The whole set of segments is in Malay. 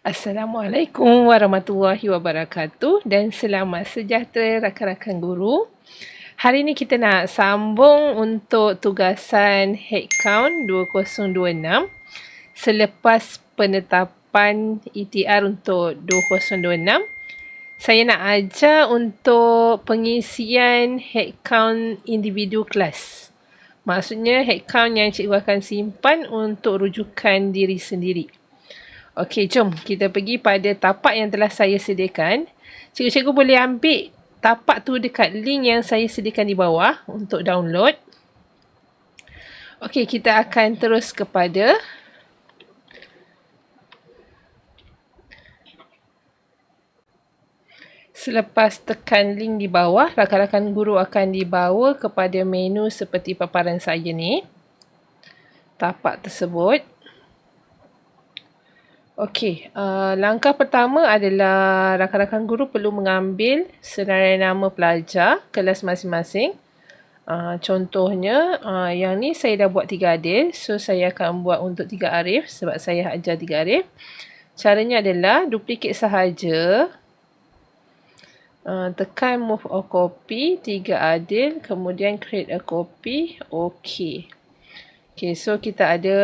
Assalamualaikum warahmatullahi wabarakatuh dan selamat sejahtera rakan-rakan guru. Hari ini kita nak sambung untuk tugasan head count 2026 selepas penetapan ETR untuk 2026. Saya nak ajar untuk pengisian head count individu kelas. Maksudnya head count yang cikgu akan simpan untuk rujukan diri sendiri. Okey, jom kita pergi pada tapak yang telah saya sediakan. Cikgu-cikgu boleh ambil tapak tu dekat link yang saya sediakan di bawah untuk download. Okey, kita akan terus kepada selepas tekan link di bawah, rakan-rakan guru akan dibawa kepada menu seperti paparan saya ni. Tapak tersebut. Okey, langkah pertama adalah rakan-rakan guru perlu mengambil senarai nama pelajar kelas masing-masing. Contohnya, yang ni saya dah buat 3 adil. So, saya akan buat untuk 3 arif sebab saya ajar 3 arif. Caranya adalah duplicate sahaja. Tekan move or copy 3 adil. Kemudian create a copy. Okey. Okey, so kita ada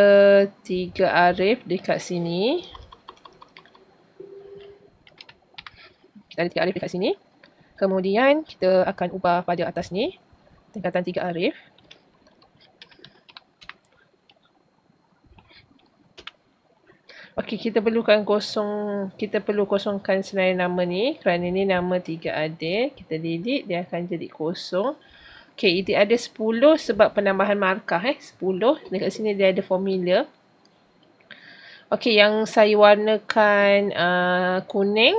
3 arif dekat sini. Ada 3 arif dekat sini. Kemudian kita akan ubah pada atas ni. Tingkatan 3 arif. Okey, kita perlu kosongkan senarai nama ni kerana ni nama 3 adil. Kita delete, dia akan jadi kosong. Okey, itu ada 10 sebab penambahan markah 10. Dekat sini dia ada formula. Okey, yang saya warnakan kuning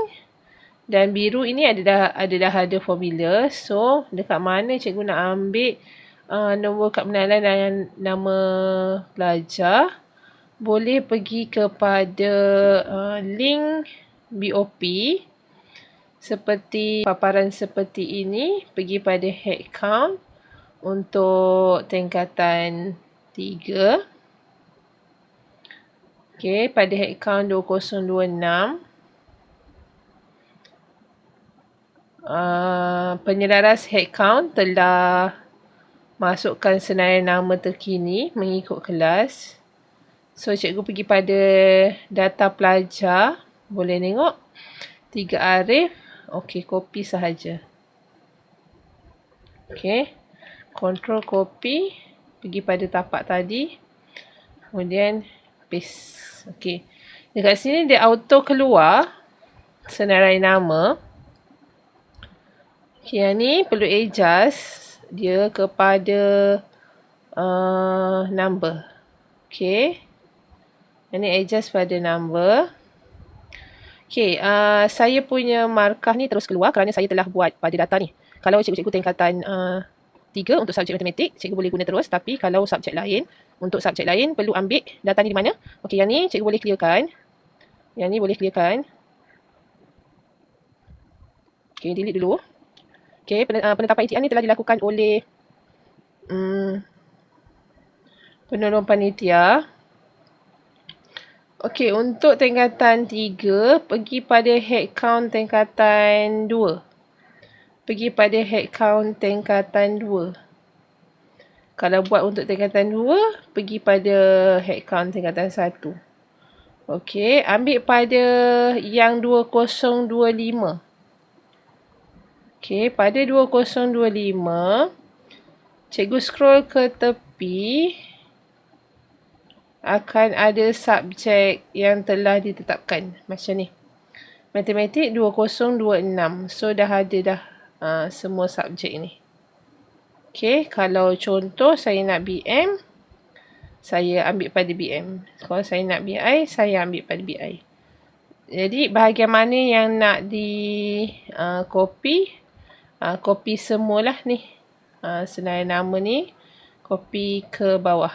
dan biru ini dah ada formula. So, dekat mana cikgu nak ambil nombor kad pengenalan dan nama pelajar, boleh pergi kepada link BOP seperti paparan seperti ini. Pergi pada head count untuk tingkatan 3. Okey, pada head count 2026. Penyelaras head count telah masukkan senarai nama terkini mengikut kelas. So, cikgu pergi pada data pelajar. Boleh tengok. 3 arif. Okey, copy sahaja. Okey. Control copy. Pergi pada tapak tadi. Kemudian paste. Okey. Dekat sini dia auto keluar senarai nama. Okay, yang ni perlu adjust dia kepada number. Okay. Yang ni adjust pada number. Okay, saya punya markah ni terus keluar kerana saya telah buat pada data ni. Kalau cikgu-cikgu tingkatan 3 untuk subjek matematik, cikgu boleh guna terus. Tapi kalau subjek lain, untuk subjek lain perlu ambil data ni di mana. Okay, yang ni cikgu boleh clearkan. Yang ni boleh clearkan. Okay, delete dulu. Okay, penetapan ETR ni telah dilakukan oleh penolong panitia. Okey, untuk tingkatan 3, pergi pada head count tingkatan 2. Pergi pada head count tingkatan 2. Kalau buat untuk tingkatan 2, pergi pada head count tingkatan 1. Okey, ambil pada yang 2025. Okey, pada 2025, cikgu scroll ke tepi, akan ada subjek yang telah ditetapkan. Macam ni. Matematik 2026. So, dah ada semua subjek ni. Okey, kalau contoh saya nak BM, saya ambil pada BM. Kalau saya nak BI, saya ambil pada BI. Jadi, bahagian mana yang nak di copy? Copy semualah ni. Senarai nama ni, copy ke bawah.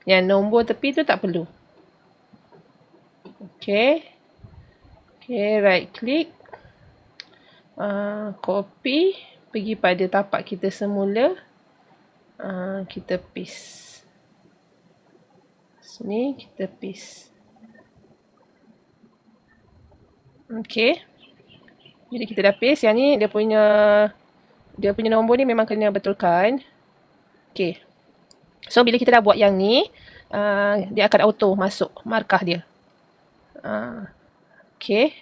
Yang nombor tepi tu tak perlu. Okay. Okay, right click. Copy. Pergi pada tapak kita semula. Kita paste. Sini kita paste. Okey. Jadi kita dah paste. Yang ni dia punya nombor ni memang kena betulkan. Okey. So bila kita dah buat yang ni, dia akan auto masuk markah dia. Okey.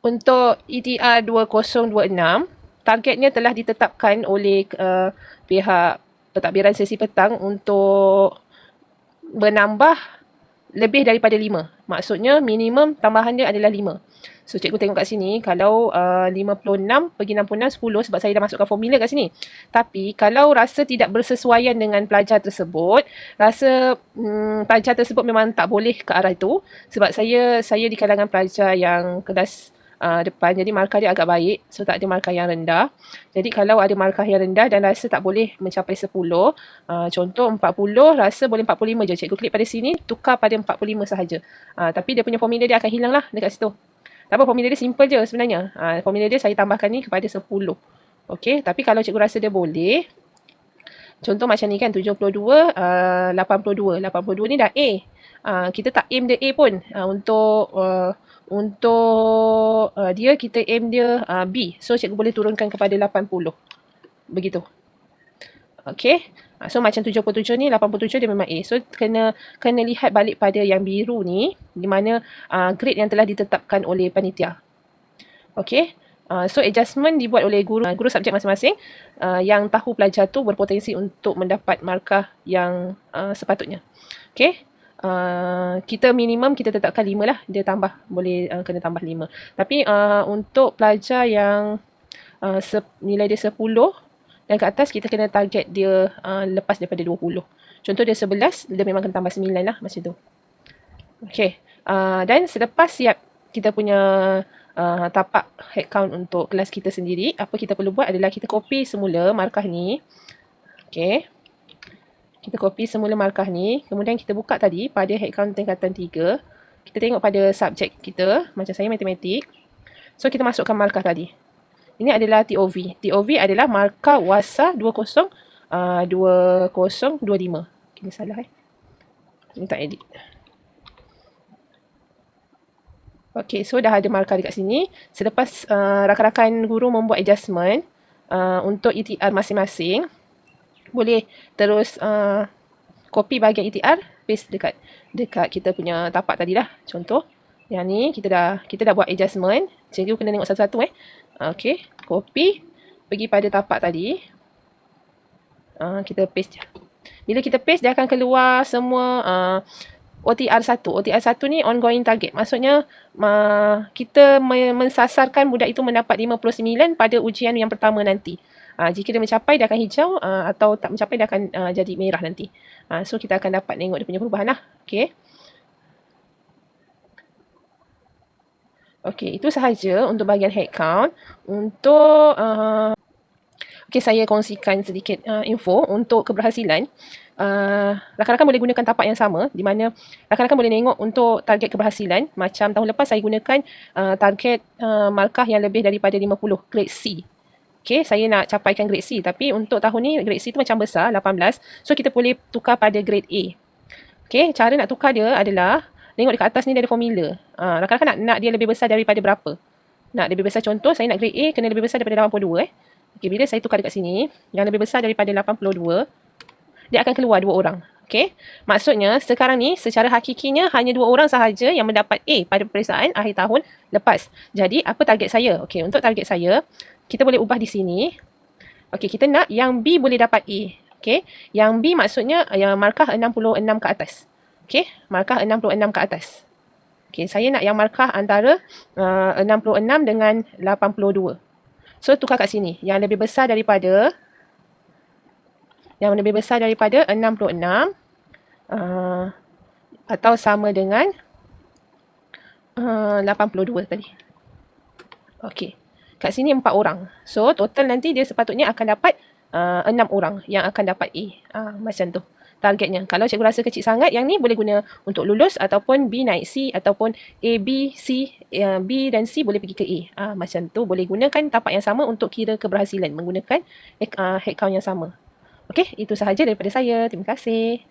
Untuk ETR 2026, targetnya telah ditetapkan oleh pihak pentadbiran sesi petang untuk menambah lebih daripada 5. Maksudnya minimum tambahan dia adalah 5. So cikgu tengok kat sini, kalau 56 pergi 66, 10 sebab saya dah masukkan formula kat sini. Tapi kalau rasa tidak bersesuaian dengan pelajar tersebut, rasa pelajar tersebut memang tak boleh ke arah itu. Sebab saya di kalangan pelajar yang kelas depan, jadi markah dia agak baik, so tak ada markah yang rendah. Jadi kalau ada markah yang rendah dan rasa tak boleh mencapai 10, contoh 40, rasa boleh 45 je, cikgu klik pada sini, tukar pada 45 sahaja. Tapi dia punya formula dia akan hilang lah dekat situ. Tak apa, formula dia simple je sebenarnya. Formula dia saya tambahkan ni kepada 10. Okey, tapi kalau cikgu rasa dia boleh, contoh macam ni kan, 72, 82. 82 ni dah A. Kita tak aim dia A pun. Untuk dia, kita aim dia B. So, cikgu boleh turunkan kepada 80. Begitu. Okay. So, macam 77 ni, 87 dia memang A. So, kena lihat balik pada yang biru ni, di mana grade yang telah ditetapkan oleh panitia. Okay. So, adjustment dibuat oleh guru subjek masing-masing yang tahu pelajar tu berpotensi untuk mendapat markah yang sepatutnya. Okay. Kita minimum kita tetapkan 5 lah. Dia tambah, boleh kena tambah 5. Tapi untuk pelajar yang nilai dia 10 dan ke atas, kita kena target dia lepas daripada 20. Contoh dia 11, dia memang kena tambah 9 lah macam tu. Okay. Dan selepas siap kita punya tapak head count untuk kelas kita sendiri, apa kita perlu buat adalah kita copy semula markah ni. Okay. Kita copy semula markah ni. Kemudian kita buka tadi pada head count tingkatan 3. Kita tengok pada subjek kita. Macam saya matematik. So kita masukkan markah tadi. Ini adalah TOV. TOV adalah markah WASA 2025. Ini salah Ini tak edit. Okay, so dah ada markah dekat sini. Selepas rakan-rakan guru membuat adjustment untuk ETR masing-masing, boleh terus copy bahagian ETR, paste dekat kita punya tapak tadi lah. Contoh, yang ni kita dah buat adjustment. Cikgu kena tengok satu-satu Okay, copy, pergi pada tapak tadi. Kita paste je. Bila kita paste, dia akan keluar semua OTR1. OTR1 ni ongoing target. Maksudnya kita mensasarkan budak itu mendapat 59 pada ujian yang pertama nanti. Jika dia mencapai, dia akan hijau, atau tak mencapai, dia akan jadi merah nanti. So kita akan dapat tengok dia punya perubahan lah. Okay. Okay, itu sahaja untuk bahagian head count. Untuk okay, saya kongsikan sedikit info untuk keberhasilan. Rakan-rakan boleh gunakan tapak yang sama, di mana rakan-rakan boleh tengok untuk target keberhasilan. Macam tahun lepas saya gunakan target markah yang lebih daripada 50, grade C. Okay, saya nak capaikan grade C. Tapi untuk tahun ni, grade C tu macam besar, 18. So, kita boleh tukar pada grade A. Okay, cara nak tukar dia adalah, tengok dekat atas ni dia ada formula. Rakan-rakan nak dia lebih besar daripada berapa? Nak lebih besar, contoh, saya nak grade A kena lebih besar daripada 82. Okay, bila saya tukar dekat sini, yang lebih besar daripada 82, dia akan keluar 2 orang. Okay, maksudnya sekarang ni secara hakikinya hanya 2 orang sahaja yang mendapat A pada peperiksaan akhir tahun lepas. Jadi, apa target saya? Okay, untuk target saya, kita boleh ubah di sini. Okey, kita nak yang B boleh dapat A. Okey, yang B maksudnya yang markah 66 ke atas. Okey, markah 66 ke atas. Okey, saya nak yang markah antara 66 dengan 82. So, tukar kat sini. Yang lebih besar daripada 66 atau sama dengan 82 tadi. Okey. Kat sini 4 orang. So, total nanti dia sepatutnya akan dapat 6 orang yang akan dapat A. Macam tu targetnya. Kalau cikgu rasa kecil sangat, yang ni boleh guna untuk lulus ataupun B naik C ataupun A, B, C, B dan C boleh pergi ke A. Macam tu boleh gunakan tapak yang sama untuk kira keberhasilan menggunakan head count yang sama. Okey, itu sahaja daripada saya. Terima kasih.